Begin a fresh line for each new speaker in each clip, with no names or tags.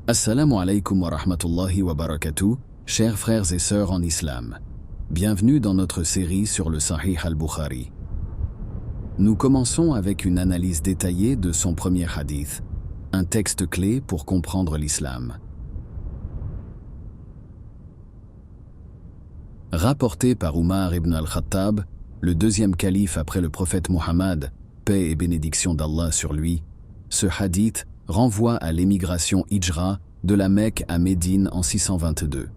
Assalamu alaikum wa rahmatullahi wa barakatuh, chers frères et sœurs en islam. Bienvenue dans notre série sur le Sahih al-Bukhari. Nous commençons avec une analyse détaillée de son premier hadith, un texte clé pour comprendre l'islam. Rapporté par Umar ibn al-Khattab, le deuxième calife après le prophète Muhammad, paix et bénédiction d'Allah sur lui, ce hadith renvoie à l'émigration hijra de la Mecque à Médine en 622.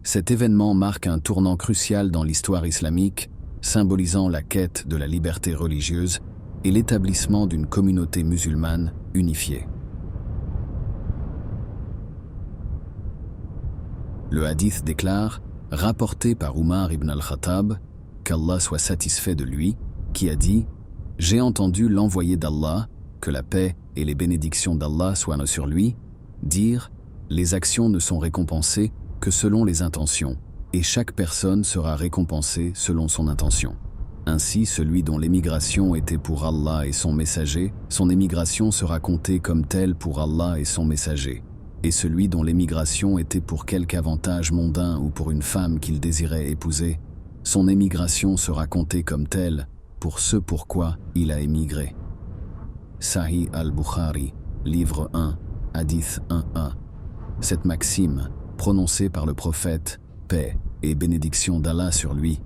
Cet événement marque un tournant crucial dans l'histoire islamique, symbolisant la quête de la liberté religieuse et l'établissement d'une communauté musulmane unifiée. Le hadith déclare, rapporté par Umar ibn al-Khattab, qu'Allah soit satisfait de lui, qui a dit « J'ai entendu l'envoyé d'Allah, que la paix et les bénédictions d'Allah soient sur lui, dire « Les actions ne sont récompensées que selon les intentions, et chaque personne sera récompensée selon son intention. Ainsi, celui dont l'émigration était pour Allah et son messager, son émigration sera comptée comme telle pour Allah et son messager. Et celui dont l'émigration était pour quelque avantage mondain ou pour une femme qu'il désirait épouser, son émigration sera comptée comme telle pour ce pourquoi il a émigré. » Sahih al-Bukhari, livre 1, hadith 1a. Cette maxime, prononcée par le prophète, paix et bénédiction d'Allah sur lui,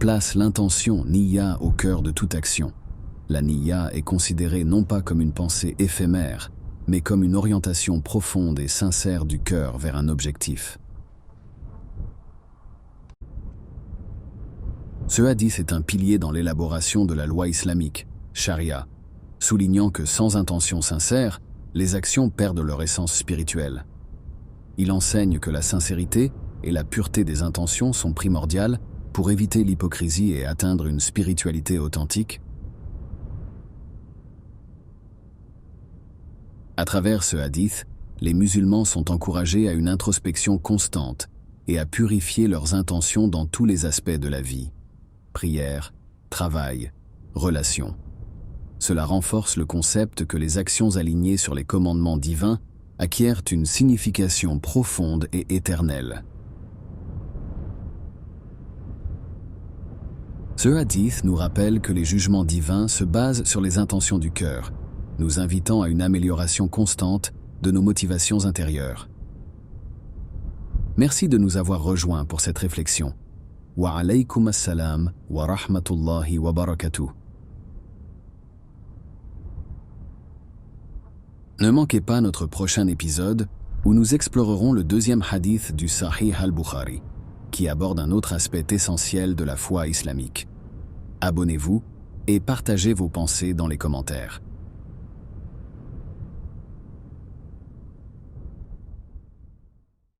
place l'intention niya au cœur de toute action. La niya est considérée non pas comme une pensée éphémère, mais comme une orientation profonde et sincère du cœur vers un objectif. Ce hadith est un pilier dans l'élaboration de la loi islamique, charia, soulignant que sans intention sincère, les actions perdent leur essence spirituelle. Il enseigne que la sincérité et la pureté des intentions sont primordiales pour éviter l'hypocrisie et atteindre une spiritualité authentique. À travers ce hadith, les musulmans sont encouragés à une introspection constante et à purifier leurs intentions dans tous les aspects de la vie. Prière, travail, relations. Cela renforce le concept que les actions alignées sur les commandements divins acquièrent une signification profonde et éternelle. Ce hadith nous rappelle que les jugements divins se basent sur les intentions du cœur, nous invitant à une amélioration constante de nos motivations intérieures. Merci de nous avoir rejoints pour cette réflexion. Wa alaykum assalam wa rahmatullahi wa barakatuh. Ne manquez pas notre prochain épisode où nous explorerons le deuxième hadith du Sahih al-Bukhari, qui aborde un autre aspect essentiel de la foi islamique. Abonnez-vous et partagez vos pensées dans les commentaires.